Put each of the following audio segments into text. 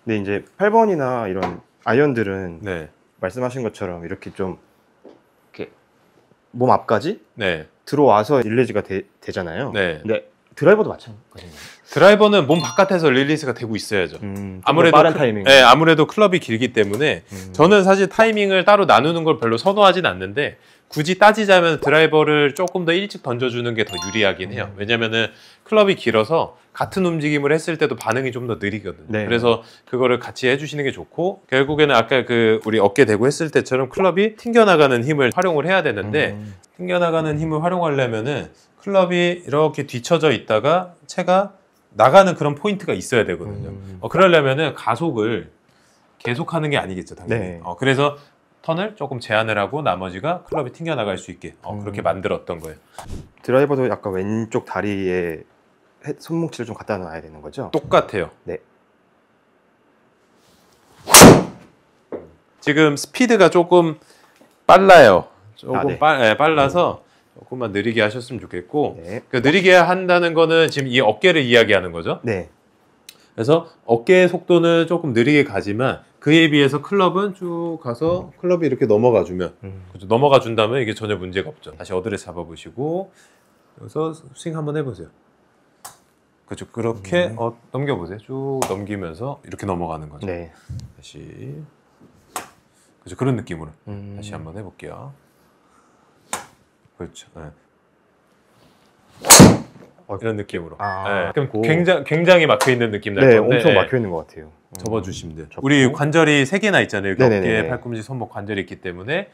근데 이제 8번이나 이런 아이언들은 네. 말씀하신 것처럼 이렇게 좀 이렇게 몸 앞까지 네. 들어와서 릴리즈가 되잖아요. 네. 근데 드라이버도 마찬가지인가요? 드라이버는 몸 바깥에서 릴리스가 되고 있어야죠. 아무래도 빠른 타이밍. 네, 아무래도 클럽이 길기 때문에 저는 사실 타이밍을 따로 나누는 걸 별로 선호하진 않는데 굳이 따지자면 드라이버를 조금 더 일찍 던져주는 게 더 유리하긴 해요. 왜냐면은 클럽이 길어서 같은 움직임을 했을 때도 반응이 좀 더 느리거든요. 네. 그래서 그거를 같이 해주시는 게 좋고 결국에는 아까 그 우리 어깨 대고 했을 때처럼 클럽이 튕겨나가는 힘을 활용을 해야 되는데 튕겨나가는 힘을 활용하려면은 클럽이 이렇게 뒤쳐져 있다가 채가 나가는 그런 포인트가 있어야 되거든요. 그러려면은 가속을 계속하는 게 아니겠죠, 당연히. 네. 그래서 턴을 조금 제한을 하고 나머지가 클럽이 튕겨나갈 수 있게 그렇게 만들었던 거예요. 드라이버도 약간 왼쪽 다리에 손뭉치를 좀 갖다 놔야 되는 거죠? 똑같아요. 네. 지금 스피드가 조금 빨라요. 조금 네. 빨라서 조금만 느리게 하셨으면 좋겠고 네. 그 느리게 한다는 거는 지금 이 어깨를 이야기하는 거죠. 네. 그래서 어깨의 속도는 조금 느리게 가지만 그에 비해서 클럽은 쭉 가서 클럽이 이렇게 넘어가 주면 그렇죠? 넘어가 준다면 이게 전혀 문제가 없죠. 다시 어드레스 잡아보시고 여기서 스윙 한번 해보세요. 그렇죠. 그렇게 넘겨보세요. 쭉 넘기면서 이렇게 넘어가는 거죠. 네. 다시 그렇죠. 그런 느낌으로 다시 한번 해볼게요. 그렇죠. 네. 이런 느낌으로. 네. 그럼 굉장히 막혀 있는 느낌 날 네, 건데 엄청 막혀 있는 것 같아요. 접어주시면 돼요. 우리 관절이 3개나 있잖아요. 어깨, 네네네. 팔꿈치, 손목 관절이 있기 때문에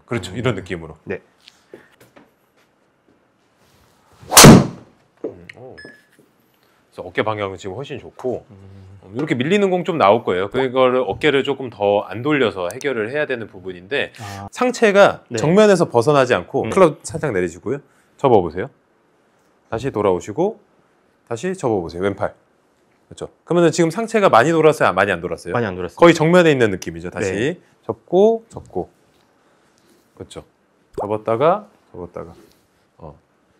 그렇죠. 이런 느낌으로. 네. 그래서 어깨 방향은 지금 훨씬 좋고 이렇게 밀리는 공 좀 나올 거예요. 그거를 어깨를 조금 더 안 돌려서 해결을 해야 되는 부분인데 상체가 네. 정면에서 벗어나지 않고 클럽 살짝 내리시고요. 접어보세요. 다시 돌아오시고 다시 접어보세요. 왼팔. 그렇죠. 그러면 지금 상체가 많이 돌았어요? 많이 안 돌았어요? 많이 안 돌았어요. 거의 정면에 있는 느낌이죠. 다시 네. 접고 그렇죠. 접었다가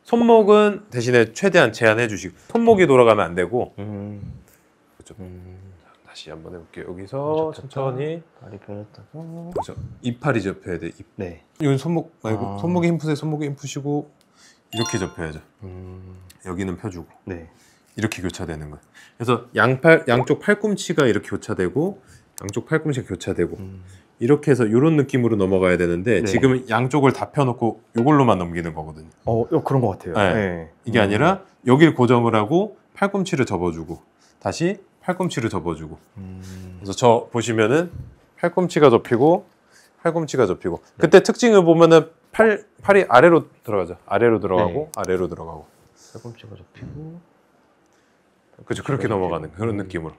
손목은 대신에 최대한 제한해 주시고 손목이 돌아가면 안 되고 그렇죠. 다시 한번 해볼게요. 여기서 천천히 다리 펴졌다가 그렇죠. 이팔이 접혀야 돼. 네. 이건 손목 말고 손목에 힘 푸세요. 손목에 힘 푸시고 이렇게 접혀야죠. 여기는 펴주고 네. 이렇게 교차되는 거예요. 그래서 양쪽 팔꿈치가 이렇게 교차되고 양쪽 팔꿈치가 교차되고 이렇게 해서 이런 느낌으로 넘어가야 되는데 네. 지금 양쪽을 다 펴놓고 이걸로만 넘기는 거거든요. 그런 것 같아요. 네. 네. 이게 아니라 여기를 고정을 하고 팔꿈치를 접어주고 다시 팔꿈치를 접어주고 그래서 저 보시면은 팔꿈치가 접히고 그때 특징을 보면은 팔이 아래로 들어가죠. 아래로 들어가고 네. 아래로 들어가고 팔꿈치가 접히고 그렇죠. 그렇게 넘어가는 그런 느낌으로.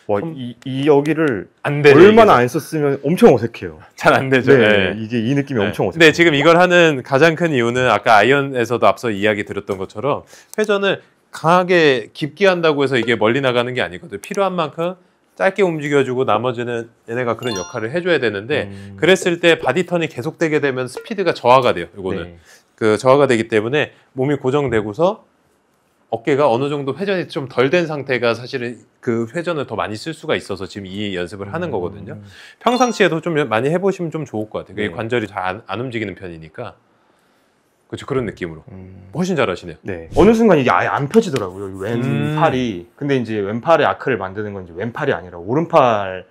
와, 이 여기를 안 되죠, 얼마나 안 썼으면 엄청 어색해요. 잘 안 되죠. 네, 네. 이게 이 느낌이 엄청 어색해요. 근데 지금 이걸 하는 가장 큰 이유는 아까 아이언에서도 앞서 이야기 드렸던 것처럼 회전을 강하게 깊게 한다고 해서 이게 멀리 나가는 게 아니거든요. 필요한 만큼 짧게 움직여주고 나머지는 얘네가 그런 역할을 해줘야 되는데 그랬을 때 바디 턴이 계속되게 되면 스피드가 저하가 돼요. 이거는 네. 그 저하가 되기 때문에 몸이 고정되고서 어깨가 어느 정도 회전이 좀 덜 된 상태가 사실은 그 회전을 더 많이 쓸 수가 있어서 지금 이 연습을 하는 거거든요. 평상시에도 좀 많이 해보시면 좀 좋을 것 같아요. 네. 관절이 잘 안 움직이는 편이니까. 그렇죠. 그런 느낌으로. 훨씬 잘하시네요. 네. 어느 순간 이게 아예 안 펴지더라고요. 이 왼팔이. 근데 이제 왼팔의 아크를 만드는 건 이제 왼팔이 아니라 오른팔.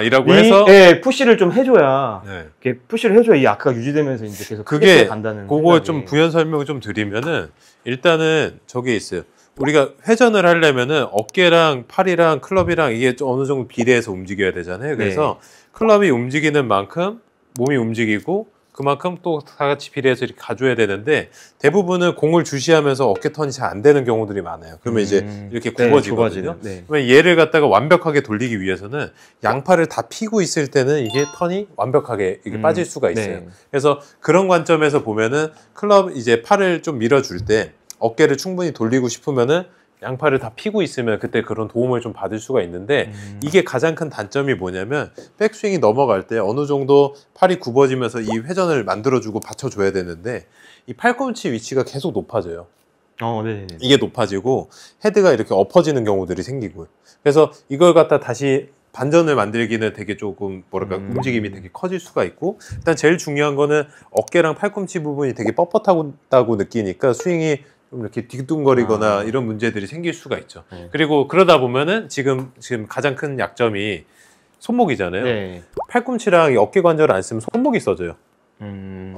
이라고 해서 네, 푸시를 좀 해줘야. 네. 이렇게 푸시를 해줘야 이 아크가 유지되면서 이제 계속 그게 간다는. 그거 생각이. 좀 부연 설명을 좀 드리면은 일단은 저게 있어요. 우리가 회전을 하려면은 어깨랑 팔이랑 클럽이랑 이게 좀 어느 정도 비례해서 움직여야 되잖아요. 그래서 클럽이 움직이는 만큼 몸이 움직이고 그만큼 또 다 같이 비례해서 이렇게 가줘야 되는데 대부분은 공을 주시하면서 어깨 턴이 잘 안 되는 경우들이 많아요. 그러면 이제 이렇게 굽어지거든요. 네. 그러면 얘를 갖다가 완벽하게 돌리기 위해서는 양팔을 다 피고 있을 때는 이게 턴이 완벽하게 이게 빠질 수가 있어요. 네. 그래서 그런 관점에서 보면은 클럽 이제 팔을 좀 밀어줄 때 어깨를 충분히 돌리고 싶으면은 양팔을 다 피고 있으면 그때 그런 도움을 좀 받을 수가 있는데 이게 가장 큰 단점이 뭐냐면 백스윙이 넘어갈 때 어느 정도 팔이 굽어지면서 이 회전을 만들어주고 받쳐줘야 되는데 이 팔꿈치 위치가 계속 높아져요. 네네. 이게 높아지고 헤드가 이렇게 엎어지는 경우들이 생기고요. 그래서 이걸 갖다 다시 반전을 만들기는 되게 조금 뭐랄까 움직임이 되게 커질 수가 있고, 일단 제일 중요한 거는 어깨랑 팔꿈치 부분이 되게 뻣뻣하다고 느끼니까 스윙이 좀 이렇게 뒤뚱거리거나 이런 문제들이 생길 수가 있죠. 그리고 그러다 보면은 지금 가장 큰 약점이 손목이잖아요. 네. 팔꿈치랑 이 어깨 관절을 안 쓰면 손목이 써져요.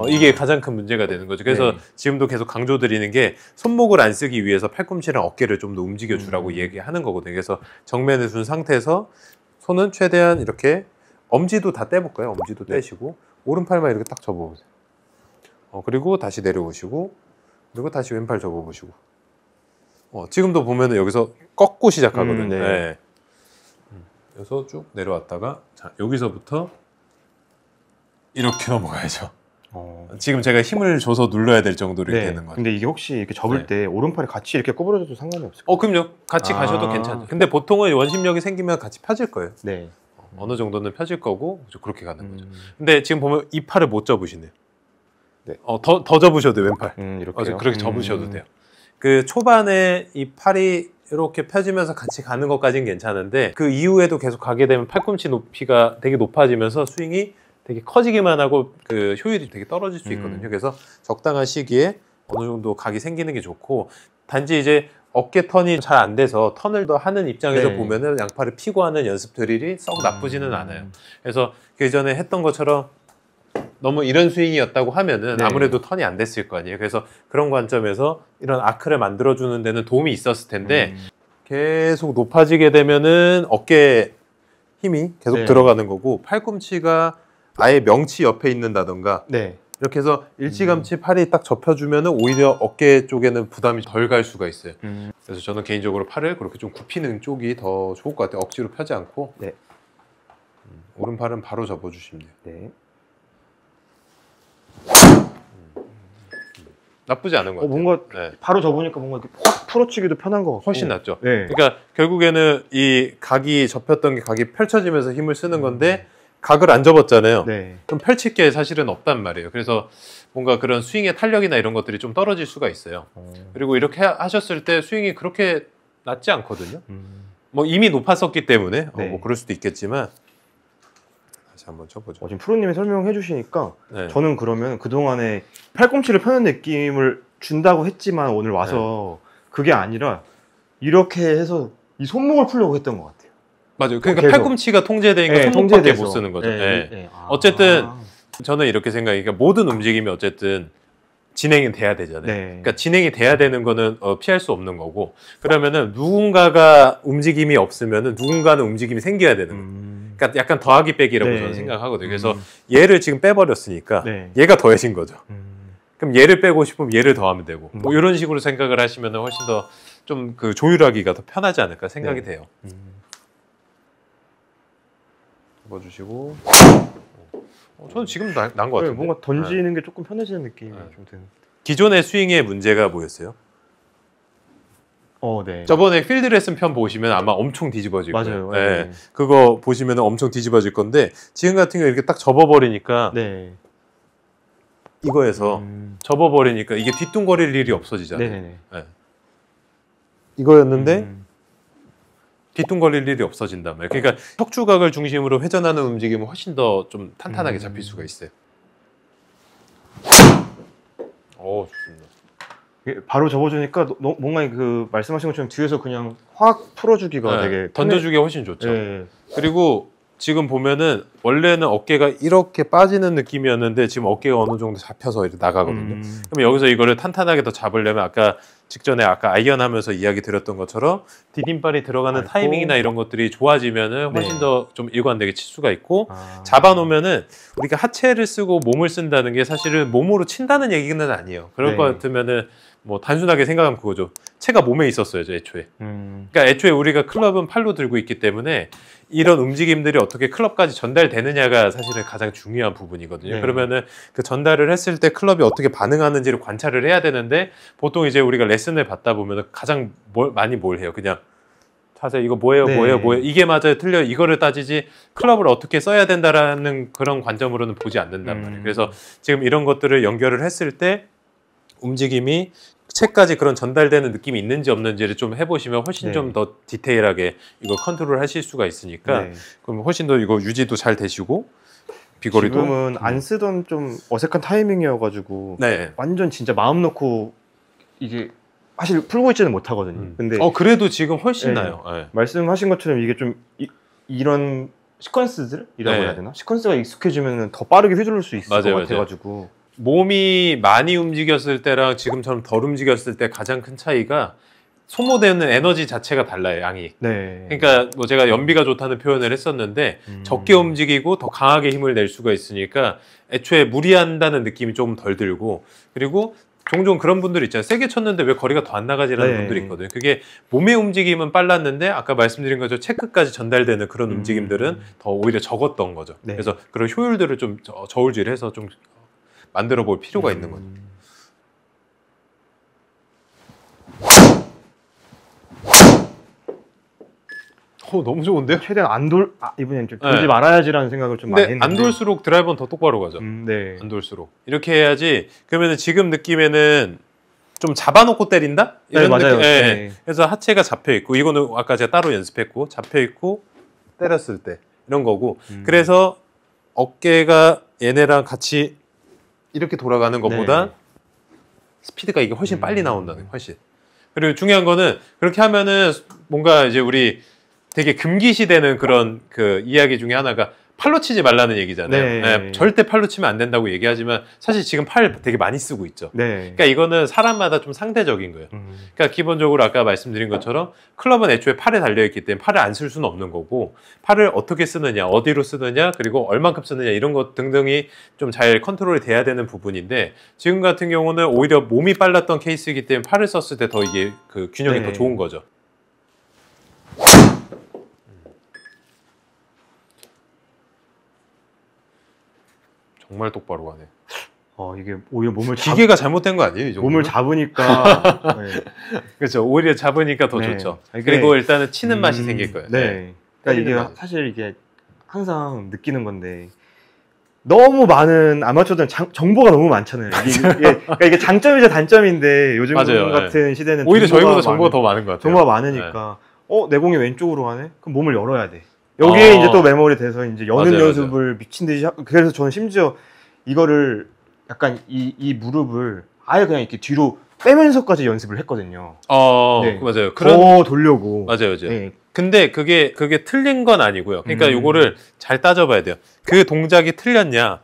이게 가장 큰 문제가 되는 거죠. 그래서 네. 지금도 계속 강조드리는 게 손목을 안 쓰기 위해서 팔꿈치랑 어깨를 좀 더 움직여 주라고 얘기하는 거거든요. 그래서 정면에 둔 상태에서 손은 최대한 이렇게 엄지도 다 떼볼까요? 엄지도 떼시고 오른팔만 이렇게 딱 접어보세요. 그리고 다시 내려오시고, 그리고 다시 왼팔 접어보시고. 지금도 보면은 여기서 꺾고 시작하거든요. 네. 네. 그래서 쭉 내려왔다가, 자, 여기서부터 이렇게 넘어가야죠. 지금 제가 힘을 줘서 눌러야 될 정도로 네. 되는 거예요. 근데 이게 혹시 이렇게 접을 때 오른팔이 같이 이렇게 구부러져도 상관이 없을까요? 그럼요. 같이 가셔도 괜찮아요. 근데 보통은 원심력이 생기면 같이 펴질 거예요. 네. 어느 정도는 펴질 거고 그렇게 가는 거죠. 근데 지금 보면 이 팔을 못 접으시네요. 네. 더 접으셔도 돼요, 왼팔. 이렇게요? 그렇게 접으셔도 돼요. 그 초반에 이 팔이 이렇게 펴지면서 같이 가는 것까지는 괜찮은데, 그 이후에도 계속 가게 되면 팔꿈치 높이가 되게 높아지면서 스윙이 되게 커지기만 하고 그 효율이 되게 떨어질 수 있거든요. 그래서 적당한 시기에 어느 정도 각이 생기는 게 좋고, 단지 이제 어깨 턴이 잘 안 돼서 턴을 더 하는 입장에서 네. 보면은 양팔을 피고 하는 연습 드릴이 썩 나쁘지는 않아요. 그래서 그 전에 했던 것처럼 너무 이런 스윙이었다고 하면은 네. 아무래도 턴이 안 됐을 거 아니에요. 그래서 그런 관점에서 이런 아크를 만들어주는 데는 도움이 있었을 텐데, 계속 높아지게 되면은 어깨에 힘이 계속 네. 들어가는 거고, 팔꿈치가 아예 명치 옆에 있는다던가 네. 이렇게 해서 일찌감치 팔이 딱 접혀주면은 오히려 어깨 쪽에는 부담이 덜 갈 수가 있어요. 그래서 저는 개인적으로 팔을 그렇게 좀 굽히는 쪽이 더 좋을 것 같아요. 억지로 펴지 않고. 네. 오른팔은 바로 접어주시면 돼요. 네. 나쁘지 않은 것 같아요. 뭔가 네. 바로 접으니까 뭔가 이렇게 확 풀어치기도 편한 것 같고. 훨씬 낫죠. 네. 그러니까 결국에는 이 각이 접혔던 게 각이 펼쳐지면서 힘을 쓰는 건데, 각을 안 접었잖아요. 네. 그럼 펼칠 게 사실은 없단 말이에요. 그래서 뭔가 그런 스윙의 탄력이나 이런 것들이 좀 떨어질 수가 있어요. 그리고 이렇게 하셨을 때 스윙이 그렇게 낮지 않거든요. 뭐 이미 높았었기 때문에 네. 뭐 그럴 수도 있겠지만, 다시 한번 쳐보죠. 지금 프로님이 설명해 주시니까 네. 저는 그러면 그동안에 팔꿈치를 펴는 느낌을 준다고 했지만 오늘 와서 그게 아니라 이렇게 해서 이 손목을 풀려고 했던 것 같아요. 맞아요. 그러니까 계속. 팔꿈치가 통제되니까 네, 손목밖에 통제돼서. 못 쓰는 거죠. 네, 네. 네. 어쨌든 저는 이렇게 생각해요. 그러니까 모든 움직임이 어쨌든 진행이 돼야 되잖아요. 네. 그러니까 진행이 돼야 되는 거는 피할 수 없는 거고, 그러면은 누군가가 움직임이 없으면은 누군가는 움직임이 생겨야 되는 거예요. 그러니까 약간 더하기 빼기라고 네. 저는 생각하거든요. 그래서 얘를 지금 빼버렸으니까 네. 얘가 더해진 거죠. 그럼 얘를 빼고 싶으면 얘를 더하면 되고, 뭐 이런 식으로 생각을 하시면 훨씬 더 좀 그 조율하기가 더 편하지 않을까 생각이 돼요. 접어주시고. 저는 지금 난 것 같아요. 뭔가 던지는 게 조금 편해지는 느낌이 좀 드는. 기존의 스윙의 문제가 뭐였어요? 네. 저번에 필드 레슨 편 보시면 아마 엄청 뒤집어질 맞아요. 거예요. 네. 네. 그거 보시면 엄청 뒤집어질 건데, 지금 같은 경우 이렇게 딱 접어버리니까 네. 이거에서 접어버리니까 이게 뒤뚱거릴 일이 없어지잖아요. 네네네. 네. 이거였는데 뒤뚱거릴 일이 없어진단 말이에요. 그러니까 척추각을 중심으로 회전하는 움직임은 훨씬 더 좀 탄탄하게 잡힐 수가 있어요. 좋습니다. 바로 접어주니까 뭔가 그 말씀하신 것처럼 뒤에서 그냥 확 풀어주기가 되게 던져주기가 훨씬 좋죠. 네. 그리고 지금 보면은 원래는 어깨가 이렇게 빠지는 느낌이었는데 지금 어깨가 어느 정도 잡혀서 이렇게 나가거든요. 그럼 여기서 이거를 탄탄하게 더 잡으려면 아까 아이언 하면서 이야기 드렸던 것처럼 디딤발이 들어가는 타이밍이나 이런 것들이 좋아지면은 훨씬 더 좀 일관되게 칠 수가 있고, 잡아놓으면은 우리가 하체를 쓰고 몸을 쓴다는 게 사실은 몸으로 친다는 얘기는 아니에요. 그럴 것 같으면은 뭐 단순하게 생각하면 그거죠. 채가 몸에 있었어야죠, 애초에. 그러니까 애초에 우리가 클럽은 팔로 들고 있기 때문에 이런 움직임들이 어떻게 클럽까지 전달되느냐가 사실은 가장 중요한 부분이거든요. 네. 그러면은 그 전달을 했을 때 클럽이 어떻게 반응하는지를 관찰을 해야 되는데, 보통 이제 우리가 레슨을 받다 보면은 가장 많이 뭘 해요? 그냥 자세 이거 뭐예요, 네. 뭐예요, 이게 맞아요, 틀려요, 이거를 따지지 클럽을 어떻게 써야 된다라는 그런 관점으로는 보지 않는단 말이에요. 그래서 지금 이런 것들을 연결을 했을 때 움직임이 하체까지 그런 전달되는 느낌이 있는지 없는지를 좀 해보시면 훨씬 네. 좀 더 디테일하게 이거 컨트롤 하실 수가 있으니까 네. 그럼 훨씬 더 이거 유지도 잘 되시고 비거리도 지금은 안 쓰던 좀 어색한 타이밍이어가지고 네. 완전 진짜 마음 놓고 이게 사실 풀고 있지는 못하거든요. 근데 그래도 지금 훨씬 네. 나요. 네. 말씀하신 것처럼 이게 좀 이런 시퀀스들이라고 네. 해야 되나? 시퀀스가 익숙해지면 더 빠르게 휘두를 수 있을 맞아요, 것 같아가지고 몸이 많이 움직였을 때랑 지금처럼 덜 움직였을 때 가장 큰 차이가 소모되는 에너지 자체가 달라요, 양이. 네. 그러니까 뭐 제가 연비가 좋다는 표현을 했었는데 적게 움직이고 더 강하게 힘을 낼 수가 있으니까 애초에 무리한다는 느낌이 좀 덜 들고, 그리고 종종 그런 분들 있잖아요. 세게 쳤는데 왜 거리가 더 안 나가지라는 네. 분들이 있거든요. 그게 몸의 움직임은 빨랐는데 아까 말씀드린 것처럼 체크까지 전달되는 그런 움직임들은 더 오히려 적었던 거죠. 네. 그래서 그런 효율들을 좀 저울질해서 좀 만들어 볼 필요가 있는 거죠. 너무 좋은데요? 최대한 이번엔 좀 네. 돌지 말아야지라는 생각을 좀 많이 근데 했는데 안 돌수록 드라이버는 더 똑바로 가죠. 네. 안 돌수록 이렇게 해야지. 그러면은 지금 느낌에는 좀 잡아놓고 때린다? 네, 맞아요. 느낌. 예. 네. 그래서 하체가 잡혀 있고, 이거는 아까 제가 따로 연습했고 잡혀 있고 때렸을 때 이런 거고. 그래서 어깨가 얘네랑 같이 이렇게 돌아가는 것보다 네. 스피드가 이게 훨씬 빨리 나온다는 거예요. 훨씬. 그리고 중요한 거는 그렇게 하면은 뭔가 이제 우리 되게 금기시되는 그런 그 이야기 중에 하나가 팔로 치지 말라는 얘기잖아요. 네. 네, 절대 팔로 치면 안 된다고 얘기하지만 사실 지금 팔 되게 많이 쓰고 있죠. 네. 그러니까 이거는 사람마다 좀 상대적인 거예요. 그러니까 기본적으로 아까 말씀드린 것처럼 클럽은 애초에 팔에 달려있기 때문에 팔을 안 쓸 수는 없는 거고, 팔을 어떻게 쓰느냐, 어디로 쓰느냐, 그리고 얼만큼 쓰느냐 이런 것 등등이 좀 잘 컨트롤이 돼야 되는 부분인데, 지금 같은 경우는 오히려 몸이 빨랐던 케이스이기 때문에 팔을 썼을 때 더 이게 그 균형이 네. 더 좋은 거죠. 정말 똑바로 가네. 이게 오히려 기계가 잘못된 거 아니에요? 이 정도면? 몸을 잡으니까 네. 그렇죠. 오히려 잡으니까 더 네. 좋죠. 이게- 그리고 일단은 치는 맛이 생길 거예요. 네. 그러니까 이게 때리는 사실 이게 항상 느끼는 건데 너무 많은 아마추어들은 정보가 너무 많잖아요. 그러니까 이게 장점이자 단점인데 요즘 맞아요. 같은 시대는 오히려 저희보다 정보가 더 많은 것 같아요. 정보가 많으니까 내 공이 왼쪽으로 가네? 그럼 몸을 열어야 돼. 여기에 이제 또 메모리 돼서 이제 여는 맞아요, 연습을 미친 듯이 그래서 저는 심지어 이거를 약간 이 무릎을 아예 그냥 이렇게 뒤로 빼면서까지 연습을 했거든요. 네. 맞아요. 더 돌려고. 맞아요. 네. 근데 그게 틀린 건 아니고요. 그러니까 요거를 잘 따져봐야 돼요. 그 동작이 틀렸냐?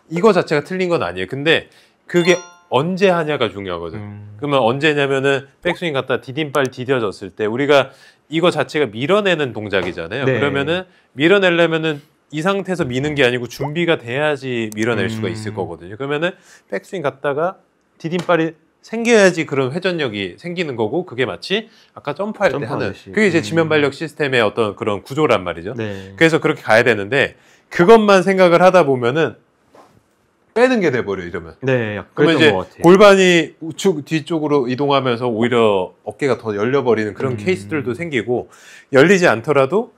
이거 자체가 틀린 건 아니에요. 근데 그게 언제 하냐가 중요하거든. 그러면 언제냐면은 백스윙 갔다 디딤발 디뎌졌을 때 우리가 이거 자체가 밀어내는 동작이잖아요. 네. 그러면은 밀어내려면은 이 상태에서 미는 게 아니고 준비가 돼야지 밀어낼 수가 있을 거거든요. 그러면은 백스윙 갔다가 디딤발이 생겨야지 그런 회전력이 생기는 거고, 그게 마치 아까 점프할 때 하는 그게 이제 지면발력 시스템의 어떤 그런 구조란 말이죠. 네. 그래서 그렇게 가야 되는데 그것만 생각을 하다 보면은 빼는 게 돼버려 이러면. 네. 그러면 그랬던 이제 것 같아요. 골반이 우측 뒤쪽으로 이동하면서 오히려 어깨가 더 열려버리는 그런 케이스들도 생기고, 열리지 않더라도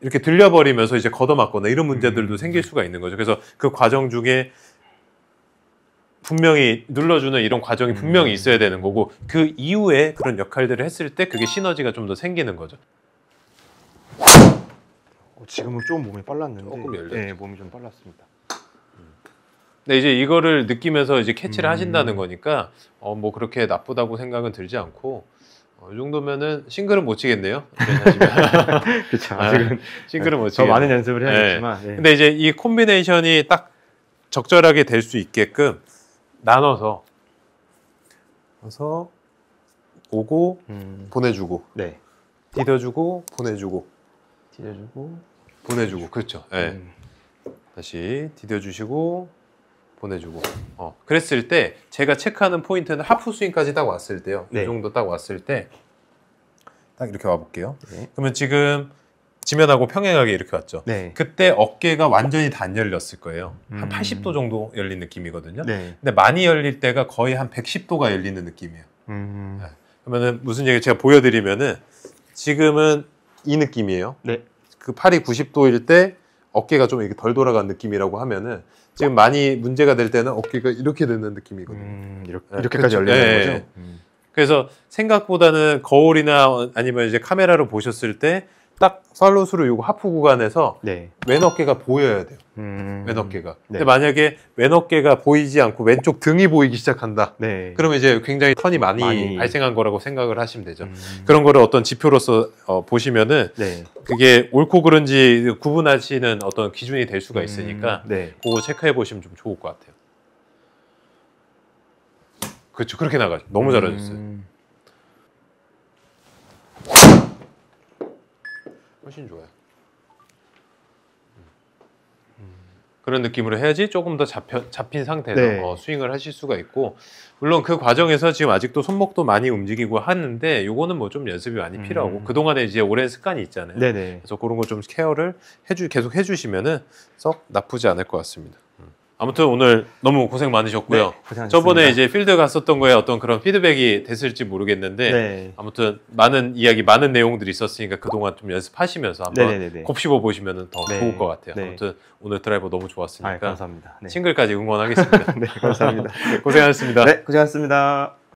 이렇게 들려버리면서 이제 걷어맞거나 이런 문제들도 생길 수가 있는 거죠. 그래서 그 과정 중에 분명히 눌러주는 이런 과정이 분명히 있어야 되는 거고, 그 이후에 그런 역할들을 했을 때 그게 시너지가 좀 더 생기는 거죠. 지금은 좀 몸이 빨랐는데. 조금 열렸죠. 네, 몸이 좀 빨랐습니다. 근데 이제 이거를 느끼면서 이제 캐치를 하신다는 거니까 뭐 그렇게 나쁘다고 생각은 들지 않고, 이 정도면은 싱글은 못 치겠네요. 그렇죠. 아직은 싱글은 못 더 치겠네요. 많은 연습을 해야겠지만. 네. 근데 이제 이 콤비네이션이 딱 적절하게 될 수 있게끔 나눠서 오고 보내주고, 네. 디뎌주고 보내주고, 찢어주고. 보내주고. 그렇죠. 네. 다시 디뎌주시고 보내주고. 그랬을 때 제가 체크하는 포인트는 하프 스윙까지 딱 왔을 때요. 네. 이 정도 딱 왔을 때 딱 이렇게 와볼게요. 네. 그러면 지금 지면하고 평행하게 이렇게 왔죠. 네. 그때 어깨가 완전히 다 안 열렸을 거예요. 한 80도 정도 열린 느낌이거든요. 네. 근데 많이 열릴 때가 거의 한 110도가 열리는 느낌이에요. 네. 그러면은 무슨 얘기 제가 보여드리면은 지금은 이 느낌이에요. 네. 그 팔이 90도일 때 어깨가 좀 이렇게 덜 돌아간 느낌이라고 하면은 지금 많이 문제가 될 때는 어깨가 이렇게 되는 느낌이거든요. 이렇게까지 그렇죠. 열리는 네. 거죠? 그래서 생각보다는 거울이나 아니면 이제 카메라로 보셨을 때 딱 팔로우스루 요거 하프 구간에서 네. 왼 어깨가 보여야 돼요. 왼 어깨가. 네. 근데 만약에 왼 어깨가 보이지 않고 왼쪽 등이 보이기 시작한다. 네. 그러면 이제 굉장히 턴이 많이 발생한 거라고 생각을 하시면 되죠. 그런 거를 어떤 지표로서 보시면은 네. 그게 옳고 그른지 구분하시는 어떤 기준이 될 수가 있으니까 네. 그거 체크해 보시면 좀 좋을 것 같아요. 그렇죠. 그렇게 나가죠. 너무 잘하셨어요. 훨씬 좋아요. 그런 느낌으로 해야지 조금 더 잡힌 상태에서 네. 스윙을 하실 수가 있고, 물론 그 과정에서 지금 아직도 손목도 많이 움직이고 하는데 요거는 뭐 좀 연습이 많이 필요하고 그동안에 이제 오랜 습관이 있잖아요. 네네. 그래서 그런 거 좀 케어를 계속 해주시면은 썩 나쁘지 않을 것 같습니다. 아무튼 오늘 너무 고생 많으셨고요. 네, 고생하셨습니다. 저번에 이제 필드 갔었던 거에 어떤 그런 피드백이 됐을지 모르겠는데 네. 아무튼 많은 이야기, 많은 내용들이 있었으니까 그동안 좀 연습하시면서 한번 네네네. 곱씹어 보시면 더 네. 좋을 것 같아요. 네. 아무튼 오늘 드라이버 너무 좋았으니까 감사합니다. 네. 싱글까지 응원하겠습니다. 네, 감사합니다. 고생하셨습니다. 네, 고생하셨습니다.